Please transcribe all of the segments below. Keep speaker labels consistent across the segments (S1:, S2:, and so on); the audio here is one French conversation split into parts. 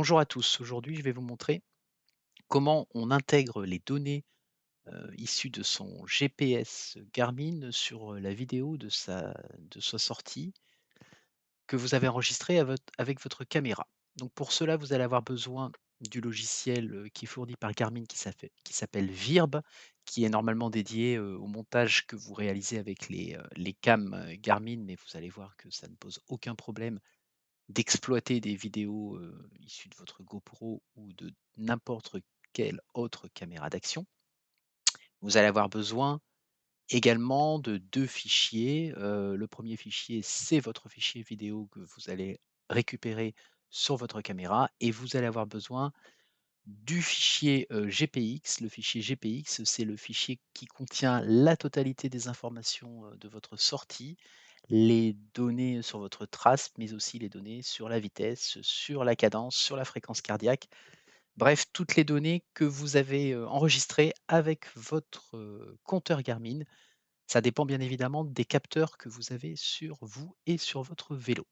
S1: Bonjour à tous, aujourd'hui je vais vous montrer comment on intègre les données issues de son GPS Garmin sur la vidéo de sa sortie que vous avez enregistrée avec votre caméra. Donc pour cela, vous allez avoir besoin du logiciel qui est fourni par Garmin qui s'appelle Virb, qui est normalement dédié au montage que vous réalisez avec les cams Garmin, mais vous allez voir que ça ne pose aucun problème d'exploiter des vidéos, issues de votre GoPro ou de n'importe quelle autre caméra d'action. Vous allez avoir besoin également de 2 fichiers. Le premier fichier, c'est votre fichier vidéo que vous allez récupérer sur votre caméra et vous allez avoir besoin du fichier, GPX. Le fichier GPX, c'est le fichier qui contient la totalité des informations, de votre sortie, les données sur votre trace, mais aussi les données sur la vitesse, sur la cadence, sur la fréquence cardiaque. Bref, toutes les données que vous avez, enregistrées avec votre, compteur Garmin. Ça dépend bien évidemment des capteurs que vous avez sur vous et sur votre vélo.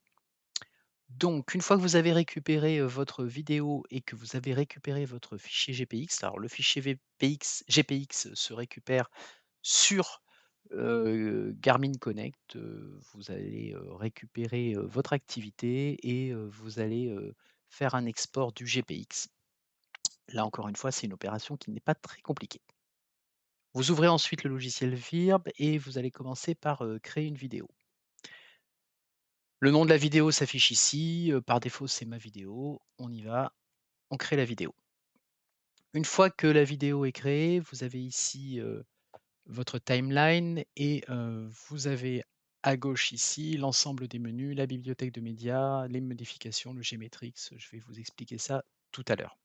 S1: Donc une fois que vous avez récupéré, votre vidéo et que vous avez récupéré votre fichier GPX, alors le fichier GPX se récupère sur, Garmin Connect, vous allez, récupérer, votre activité et vous allez, faire un export du GPX. Là encore une fois, c'est une opération qui n'est pas très compliquée. Vous ouvrez ensuite le logiciel Virb et vous allez commencer par, créer une vidéo. Le nom de la vidéo s'affiche ici, par défaut, c'est ma vidéo. On y va, on crée la vidéo. Une fois que la vidéo est créée, vous avez ici, votre timeline et vous avez à gauche ici l'ensemble des menus, la bibliothèque de médias, les modifications, le Gmatrix. Je vais vous expliquer ça tout à l'heure.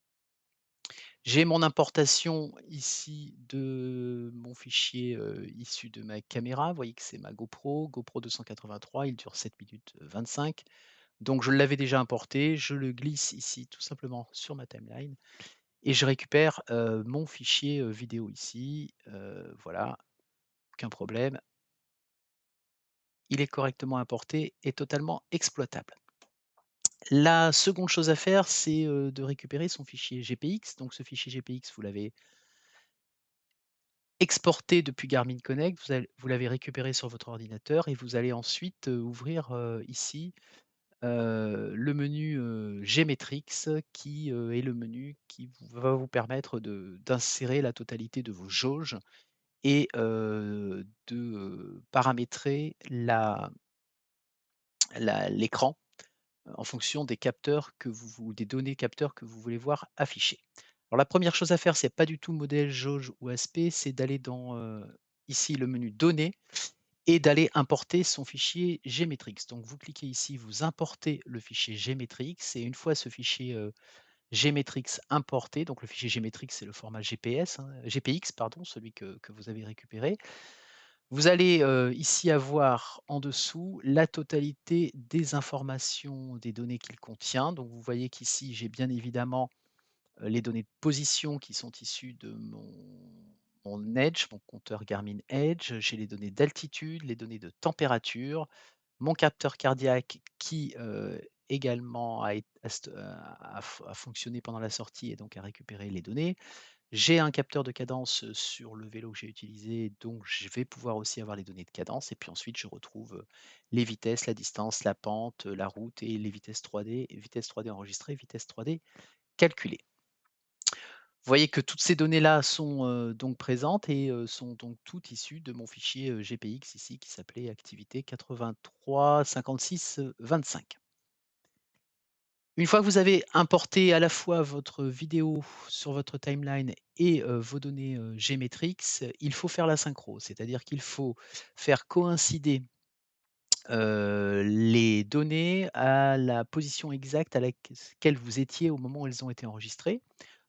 S1: J'ai mon importation ici de mon fichier, issu de ma caméra. Vous voyez que c'est ma GoPro 283, il dure 7 minutes 25. Donc je l'avais déjà importé, je le glisse ici tout simplement sur ma timeline et je récupère, mon fichier, vidéo ici, voilà, aucun problème. Il est correctement importé et totalement exploitable. La seconde chose à faire, c'est, de récupérer son fichier GPX. Donc ce fichier GPX, vous l'avez exporté depuis Garmin Connect, vous l'avez récupéré sur votre ordinateur et vous allez ensuite, ouvrir, ici, le menu, Gmetrix qui, est le menu qui va vous permettre d'insérer la totalité de vos jauges et de, paramétrer l'écran en fonction des capteurs des données capteurs que vous voulez voir affichées. Alors la première chose à faire, c'est pas du tout modèle, jauge ou aspect, c'est d'aller dans, ici le menu données et d'aller importer son fichier Gmetrix. Donc vous cliquez ici, vous importez le fichier Gmetrix et une fois ce fichier, Gmetrix importé, donc le fichier Gmetrix, c'est le format GPX pardon, celui que vous avez récupéré. Vous allez, ici avoir en dessous la totalité des informations, des données qu'il contient. Donc vous voyez qu'ici, j'ai bien évidemment, les données de position qui sont issues de mon Edge, mon compteur Garmin Edge. J'ai les données d'altitude, les données de température, mon capteur cardiaque qui, également a fonctionné pendant la sortie et donc a récupéré les données. J'ai un capteur de cadence, sur le vélo que j'ai utilisé, donc je vais pouvoir aussi avoir les données de cadence et puis ensuite je retrouve, les vitesses, la distance, la pente, la route et les vitesses 3D enregistrées, vitesse 3D calculées. Vous voyez que toutes ces données-là sont, donc présentes et sont donc toutes issues de mon fichier, GPX ici qui s'appelait activité 83 56, 25. Une fois que vous avez importé à la fois votre vidéo sur votre timeline et vos données, Gmetrix, il faut faire la synchro. C'est-à-dire qu'il faut faire coïncider, les données à la position exacte à laquelle vous étiez au moment où elles ont été enregistrées.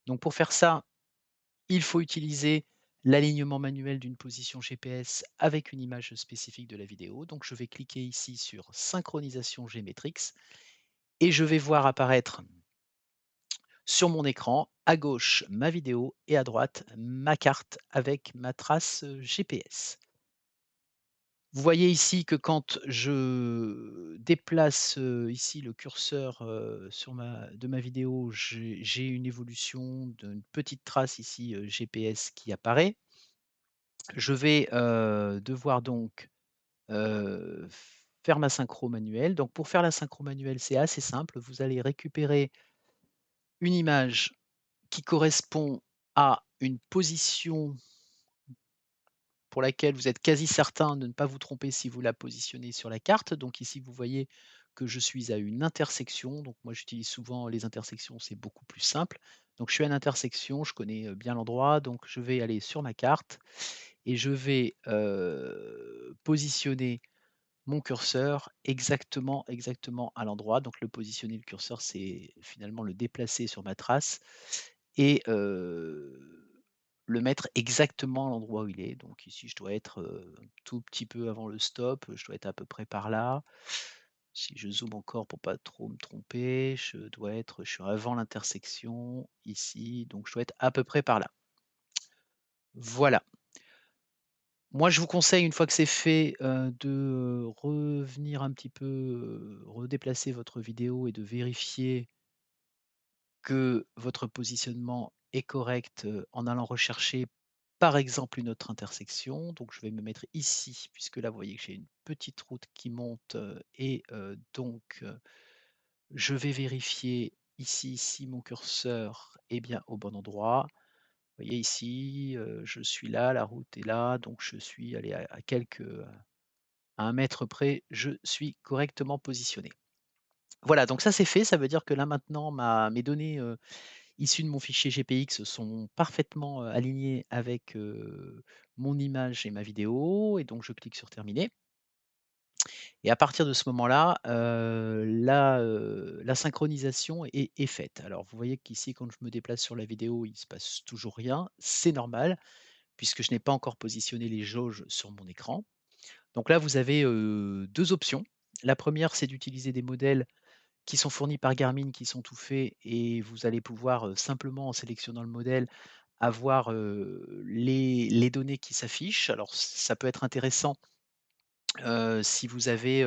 S1: Donc pour faire ça, il faut utiliser l'alignement manuel d'une position GPS avec une image spécifique de la vidéo. Donc je vais cliquer ici sur synchronisation Gmetrix et je vais voir apparaître sur mon écran, à gauche ma vidéo et à droite ma carte avec ma trace, GPS. Vous voyez ici que quand je déplace, ici le curseur, sur ma vidéo, j'ai une évolution d'une petite trace ici, GPS qui apparaît. Je vais, devoir donc, heu, faire ma synchro manuelle. Donc pour faire la synchro manuelle, c'est assez simple. Vous allez récupérer une image qui correspond à une position pour laquelle vous êtes quasi certain de ne pas vous tromper si vous la positionnez sur la carte. Donc ici, vous voyez que je suis à une intersection. Donc moi, j'utilise souvent les intersections, c'est beaucoup plus simple. Donc je suis à une intersection, je connais bien l'endroit, donc je vais aller sur ma carte et je vais positionner mon curseur exactement à l'endroit. Donc le positionner le curseur, c'est finalement le déplacer sur ma trace et le mettre exactement à l'endroit où il est. Donc ici, je dois être, un tout petit peu avant le stop, je dois être à peu près par là. Si je zoome encore pour pas trop me tromper, je suis avant l'intersection ici, donc je dois être à peu près par là. Voilà. Moi, je vous conseille, une fois que c'est fait, de revenir un petit peu, redéplacer votre vidéo et de vérifier que votre positionnement est correct, en allant rechercher, par exemple, une autre intersection. Donc je vais me mettre ici, puisque là, vous voyez que j'ai une petite route qui monte, je vais vérifier ici si mon curseur est bien au bon endroit. Vous voyez ici, je suis là, la route est là, donc je suis allez, à à 1 mètre près, je suis correctement positionné. Voilà, donc ça c'est fait, ça veut dire que là maintenant mes données, issues de mon fichier GPX sont parfaitement, alignées avec, mon image et ma vidéo et donc je clique sur terminer et à partir de ce moment-là, la synchronisation est faite. Alors vous voyez qu'ici quand je me déplace sur la vidéo, il ne se passe toujours rien, c'est normal puisque je n'ai pas encore positionné les jauges sur mon écran. Donc là, vous avez, 2 options. La première, c'est d'utiliser des modèles qui sont fournis par Garmin, qui sont tout faits et vous allez pouvoir, simplement en sélectionnant le modèle, avoir, les données qui s'affichent. Alors ça peut être intéressant, si vous avez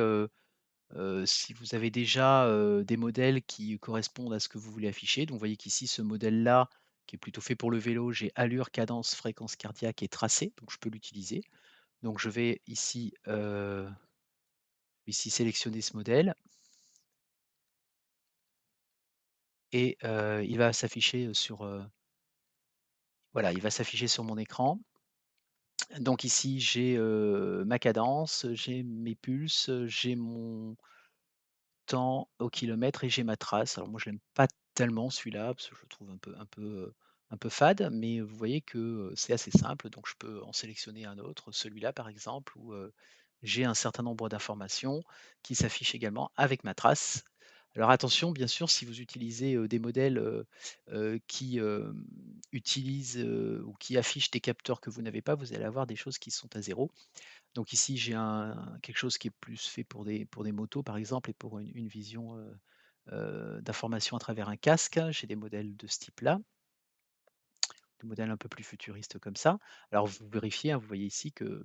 S1: déjà, des modèles qui correspondent à ce que vous voulez afficher. Donc vous voyez qu'ici, ce modèle-là, qui est plutôt fait pour le vélo, j'ai allure, cadence, fréquence cardiaque et tracé, donc je peux l'utiliser. Donc je vais ici sélectionner ce modèle et il va s'afficher, voilà, il va s'afficher sur mon écran. Donc ici, j'ai, ma cadence, j'ai mes pulses, j'ai mon temps au kilomètre et j'ai ma trace. Alors moi, je l'aime pas tellement celui-là parce que je le trouve un peu fade, mais vous voyez que, c'est assez simple, donc je peux en sélectionner un autre, celui-là par exemple où, j'ai un certain nombre d'informations qui s'affichent également avec ma trace. Alors attention, bien sûr, si vous utilisez, des modèles, qui, utilisent, ou qui affichent des capteurs que vous n'avez pas, vous allez avoir des choses qui sont à zéro. Donc ici, j'ai quelque chose qui est plus fait pour des motos, par exemple, et pour une vision, d'information à travers un casque. J'ai des modèles de ce type-là, des modèles un peu plus futuristes comme ça. Alors vous vérifiez, hein, vous voyez ici que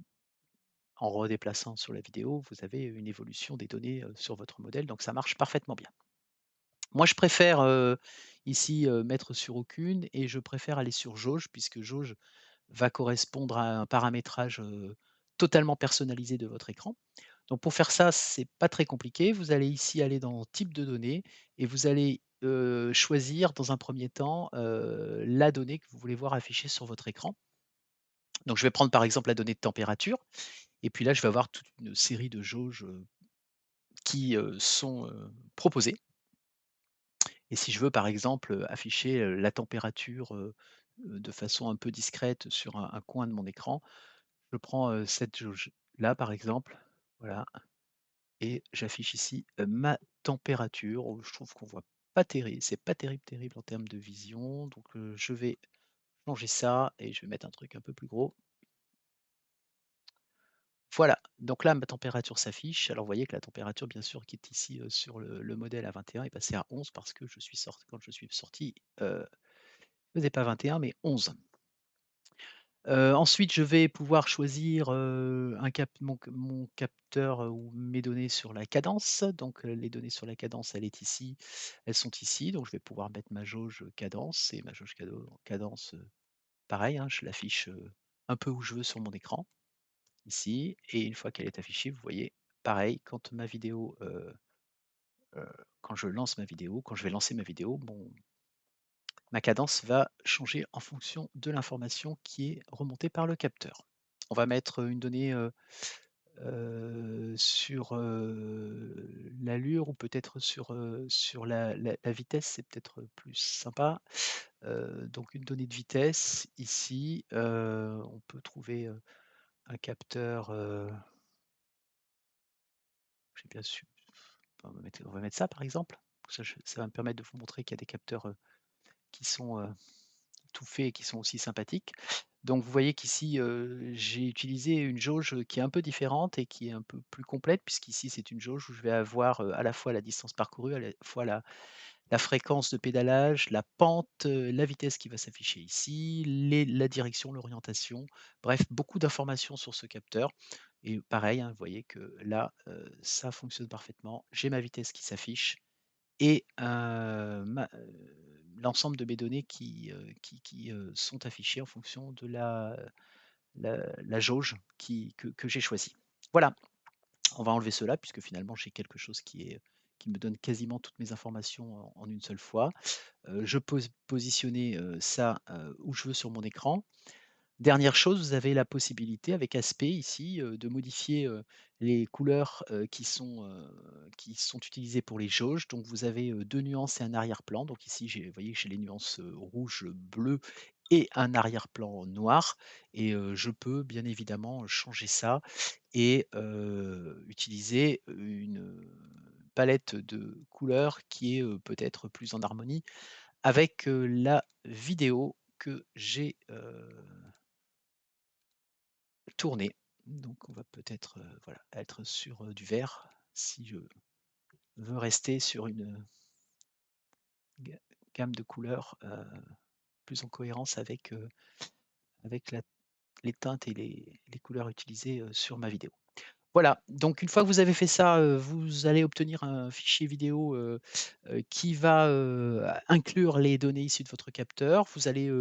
S1: en redéplaçant sur la vidéo, vous avez une évolution des données, sur votre modèle, donc ça marche parfaitement bien. Moi, je préfère, ici, mettre sur aucune et je préfère aller sur jauge puisque jauge va correspondre à un paramétrage, totalement personnalisé de votre écran. Donc pour faire ça, c'est pas très compliqué. Vous allez ici aller dans type de données et vous allez, choisir dans un premier temps, la donnée que vous voulez voir affichée sur votre écran. Donc je vais prendre par exemple la donnée de température et puis là je vais avoir toute une série de jauges, qui, sont, proposées et si je veux par exemple, afficher, la température, de façon un peu discrète sur un coin de mon écran, je prends, cette jauge-là par exemple, voilà. Et j'affiche ici, ma température, où je trouve qu'on voit pas c'est pas terrible en termes de vision, donc je vais changer ça et je vais mettre un truc un peu plus gros. Voilà, donc là ma température s'affiche. Alors vous voyez que la température bien sûr qui est ici, sur le modèle à 21 est passée à 11 parce que je suis sorti quand je suis sorti, il faisait pas 21 mais 11. Ensuite, je vais pouvoir choisir, un cap mon capteur, ou mes données sur la cadence. Donc, les données sur la cadence, elles sont ici. Donc je vais pouvoir mettre ma jauge, cadence et ma jauge cadence, pareil, hein, je l'affiche, un peu où je veux sur mon écran, ici. Et une fois qu'elle est affichée, vous voyez, pareil, quand je lance ma vidéo, quand je vais lancer ma vidéo, ma cadence va changer en fonction de l'information qui est remontée par le capteur. On va mettre une donnée, sur, l'allure ou peut-être sur la vitesse, c'est peut-être plus sympa. Donc une donnée de vitesse ici, on peut trouver, un capteur, j'ai bien su on va mettre ça par exemple. Ça va me permettre de vous montrer qu'il y a des capteurs, qui sont, tout faits et qui sont aussi sympathiques. Donc vous voyez qu'ici, j'ai utilisé une jauge, qui est un peu différente et qui est un peu plus complète puisqu'ici c'est une jauge où je vais avoir, à la fois la distance parcourue, à la fois la fréquence de pédalage, la pente, la vitesse qui va s'afficher ici, la direction, l'orientation, bref, beaucoup d'informations sur ce capteur. Et pareil, hein, vous voyez que là, ça fonctionne parfaitement. J'ai ma vitesse qui s'affiche et l'ensemble de mes données qui sont affichées en fonction de la jauge que j'ai choisie. Voilà, on va enlever cela puisque finalement j'ai quelque chose qui me donne quasiment toutes mes informations en une seule fois. Je peux positionner, ça, où je veux sur mon écran. Dernière chose, vous avez la possibilité avec Aspect ici, de modifier, les couleurs, qui sont utilisées pour les jauges. Donc vous avez, 2 nuances et un arrière-plan. Donc ici, vous voyez que j'ai les nuances, rouge, bleu et un arrière-plan noir et je peux bien évidemment changer ça et utiliser une palette de couleurs qui est, peut-être plus en harmonie avec, la vidéo que j'ai, tournée. Donc on va peut-être, voilà, être sur, du vert si je veux rester sur une, ga gamme de couleurs, plus en cohérence avec les teintes et les couleurs utilisées, sur ma vidéo. Voilà, donc une fois que vous avez fait ça, vous allez obtenir un fichier vidéo, qui va, inclure les données issues de votre capteur. Vous allez,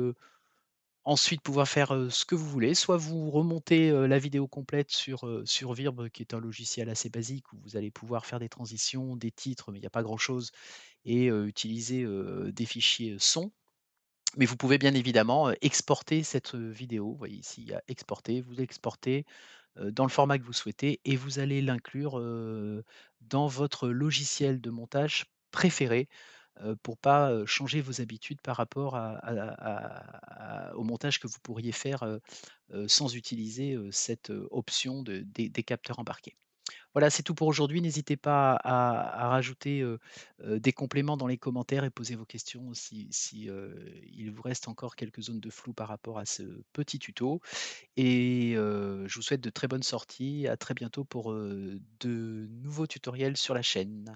S1: ensuite pouvoir faire, ce que vous voulez. Soit vous remontez, la vidéo complète sur Virb, qui est un logiciel assez basique où vous allez pouvoir faire des transitions, des titres, mais il n'y a pas grand-chose et utiliser, des fichiers, son. Mais vous pouvez bien évidemment, exporter cette, vidéo. Vous voyez ici, il y a exporter, vous exportez, dans le format que vous souhaitez et vous allez l'inclure, dans votre logiciel de montage préféré, pour pas, changer vos habitudes par rapport au montage que vous pourriez faire, sans utiliser, cette, option des capteurs embarqués. Voilà, c'est tout pour aujourd'hui. N'hésitez pas à rajouter, des compléments dans les commentaires et poser vos questions si il vous reste encore quelques zones de flou par rapport à ce petit tuto et je vous souhaite de très bonnes sorties. À très bientôt pour, de nouveaux tutoriels sur la chaîne.